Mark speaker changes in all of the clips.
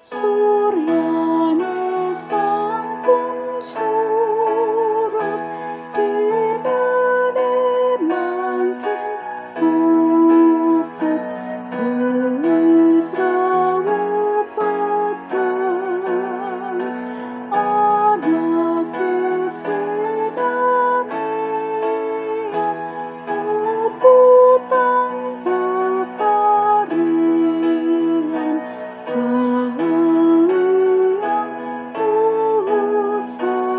Speaker 1: Suryane sampun surup dinane mangkin mupet wis rawuh peteng ana kesinamian uputan pekarian saliang tusana.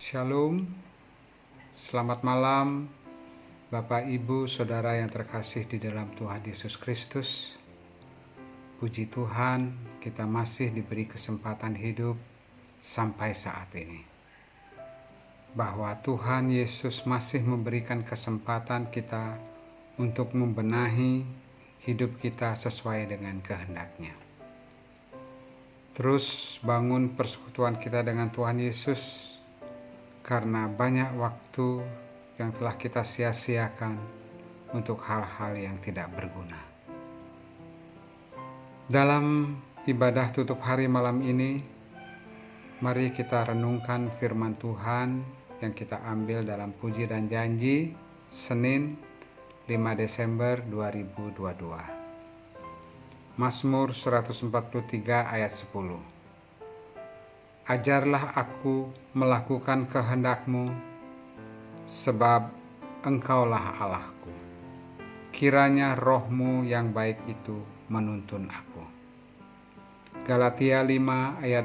Speaker 2: Shalom, selamat malam Bapak, Ibu, Saudara yang terkasih di dalam Tuhan Yesus Kristus. Puji Tuhan, kita masih diberi kesempatan hidup sampai saat ini. Bahwa Tuhan Yesus masih memberikan kesempatan kita untuk membenahi hidup kita sesuai dengan kehendak-Nya. Terus bangun persekutuan kita dengan Tuhan Yesus, karena banyak waktu yang telah kita sia-siakan untuk hal-hal yang tidak berguna. Dalam ibadah tutup hari malam ini, mari kita renungkan firman Tuhan yang kita ambil dalam Puji dan Janji, Senin 5 Desember 2022. Mazmur 143 ayat 10. Ajarlah aku melakukan kehendak-Mu, sebab Engkaulah Allahku. Kiranya roh-Mu yang baik itu menuntun aku. Galatia 5 ayat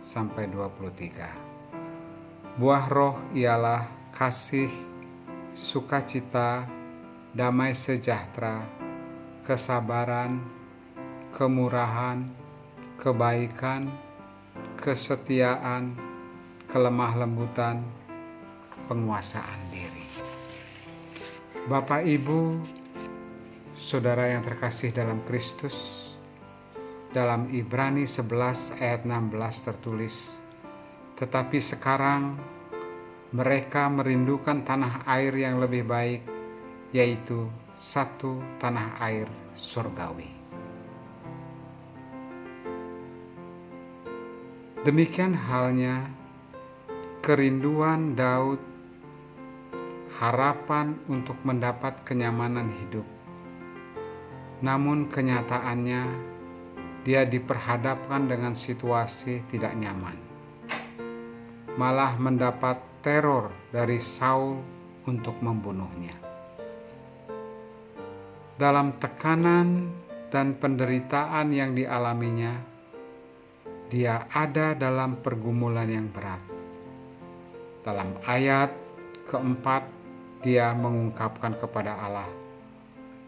Speaker 2: 22-23. Buah roh ialah kasih, sukacita, damai sejahtera, kesabaran, kemurahan, kebaikan, kesetiaan, kelemah lembutan, penguasaan diri. Bapak, Ibu, Saudara yang terkasih dalam Kristus, dalam Ibrani 11 ayat 16 tertulis, tetapi sekarang mereka merindukan tanah air yang lebih baik, yaitu satu tanah air surgawi. Demikian halnya kerinduan Daud, harapan untuk mendapat kenyamanan hidup. Namun kenyataannya dia diperhadapkan dengan situasi tidak nyaman. Malah mendapat teror dari Saul untuk membunuhnya. Dalam tekanan dan penderitaan yang dialaminya, dia ada dalam pergumulan yang berat. Dalam ayat keempat, dia mengungkapkan kepada Allah,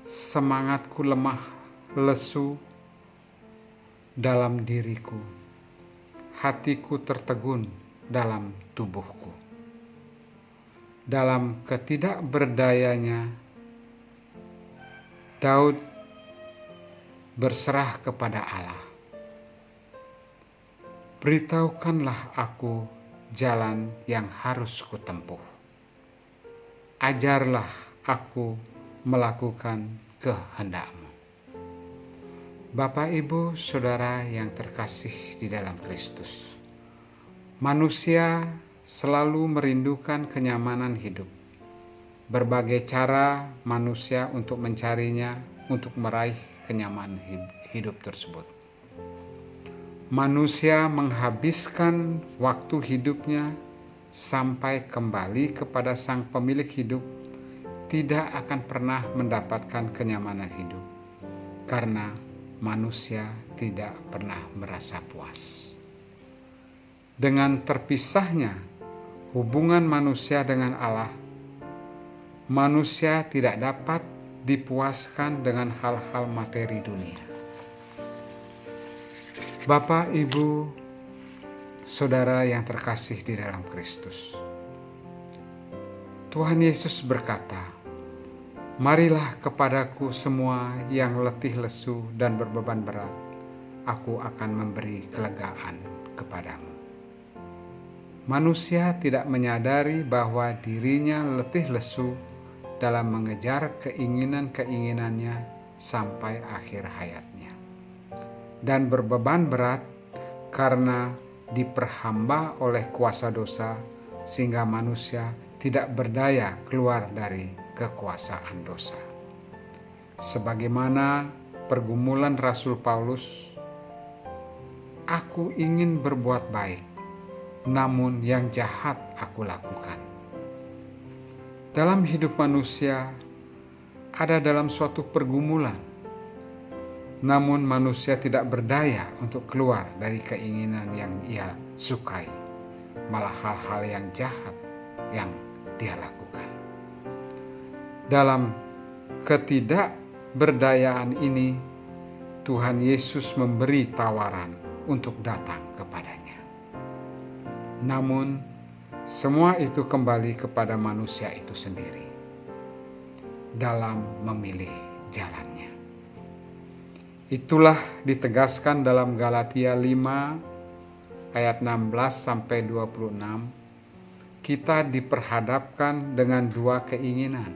Speaker 2: semangatku lemah, lesu dalam diriku, hatiku tertegun dalam tubuhku. Dalam ketidakberdayanya, Daud berserah kepada Allah. Beritahukanlah aku jalan yang harus kutempuh. Ajarlah aku melakukan kehendak-Mu. Bapak, Ibu, Saudara yang terkasih di dalam Kristus. Manusia selalu merindukan kenyamanan hidup. Berbagai cara manusia untuk mencarinya, untuk meraih kenyamanan hidup tersebut. Manusia menghabiskan waktu hidupnya sampai kembali kepada Sang Pemilik hidup, tidak akan pernah mendapatkan kenyamanan hidup, karena manusia tidak pernah merasa puas. Dengan terpisahnya hubungan manusia dengan Allah, manusia tidak dapat dipuaskan dengan hal-hal materi dunia. Bapak, Ibu, Saudara yang terkasih di dalam Kristus. Tuhan Yesus berkata, marilah kepadaku semua yang letih lesu dan berbeban berat, aku akan memberi kelegaan kepadamu. manusia tidak menyadari bahwa dirinya letih lesu dalam mengejar keinginan-keinginannya sampai akhir hayatnya, dan berbeban berat karena diperhamba oleh kuasa dosa, sehingga manusia tidak berdaya keluar dari kekuasaan dosa. Sebagaimana pergumulan Rasul Paulus, "Aku ingin berbuat baik, namun yang jahat aku lakukan." Dalam hidup manusia ada dalam suatu pergumulan, namun manusia tidak berdaya untuk keluar dari keinginan yang ia sukai, malah hal-hal yang jahat yang dia lakukan. Dalam ketidakberdayaan ini, Tuhan Yesus memberi tawaran untuk datang kepadanya. Namun, semua itu kembali kepada manusia itu sendiri dalam memilih jalannya. Itulah ditegaskan dalam Galatia 5 ayat 16-26. Kita diperhadapkan dengan dua keinginan,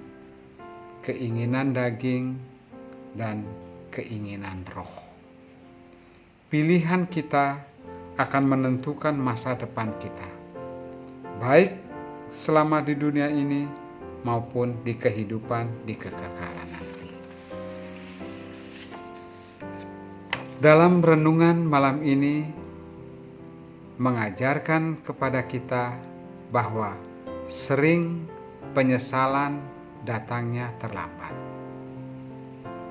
Speaker 2: keinginan daging dan keinginan roh. Pilihan kita akan menentukan masa depan kita, baik selama di dunia ini maupun di kehidupan di kekekalan nanti. Dalam renungan malam ini mengajarkan kepada kita bahwa sering penyesalan datangnya terlambat.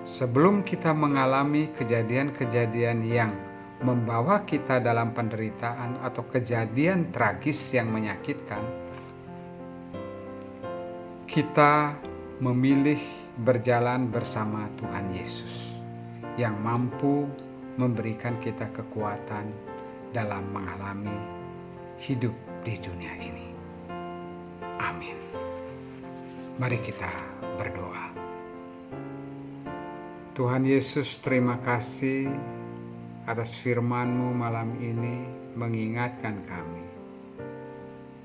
Speaker 2: Sebelum kita mengalami kejadian-kejadian yang membawa kita dalam penderitaan atau kejadian tragis yang menyakitkan, kita memilih berjalan bersama Tuhan Yesus yang mampu memberikan kita kekuatan dalam mengalami hidup di dunia ini. Amin. Mari kita berdoa. Tuhan Yesus, terima kasih atas firman-Mu malam ini mengingatkan kami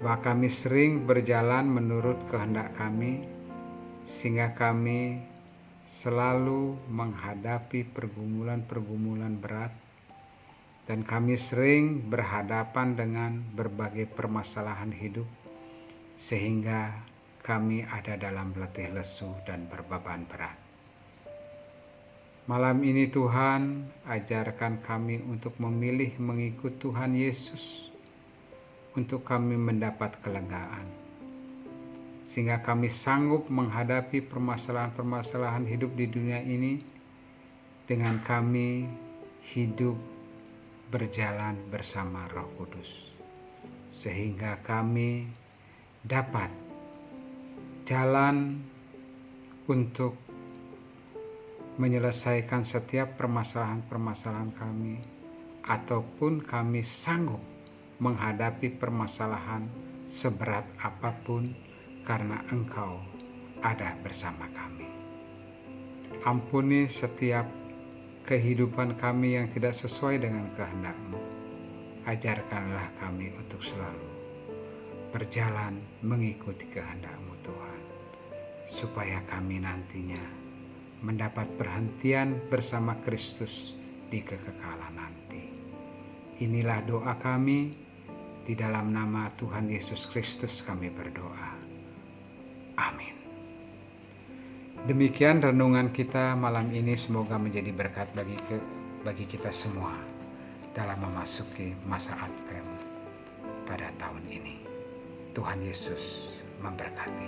Speaker 2: bahwa kami sering berjalan menurut kehendak kami, sehingga kami selalu menghadapi pergumulan-pergumulan berat, dan kami sering berhadapan dengan berbagai permasalahan hidup, sehingga kami ada dalam letih lesu dan berbeban berat. Malam ini Tuhan, ajarkan kami untuk memilih mengikut Tuhan Yesus, untuk kami mendapat kelegaan, sehingga kami sanggup menghadapi permasalahan-permasalahan hidup di dunia ini dengan kami hidup berjalan bersama Roh Kudus, sehingga kami dapat jalan untuk menyelesaikan setiap permasalahan-permasalahan kami, ataupun kami sanggup menghadapi permasalahan seberat apapun karena Engkau ada bersama kami. Ampuni setiap kehidupan kami yang tidak sesuai dengan kehendak-Mu. Ajarkanlah kami untuk selalu berjalan mengikuti kehendak-Mu Tuhan, supaya kami nantinya mendapat perhentian bersama Kristus di kekekalan nanti. Inilah doa kami, di dalam nama Tuhan Yesus Kristus kami berdoa. Amin. Demikian renungan kita malam ini, semoga menjadi berkat bagi kita semua dalam memasuki masa Advent pada tahun ini. Tuhan Yesus memberkati.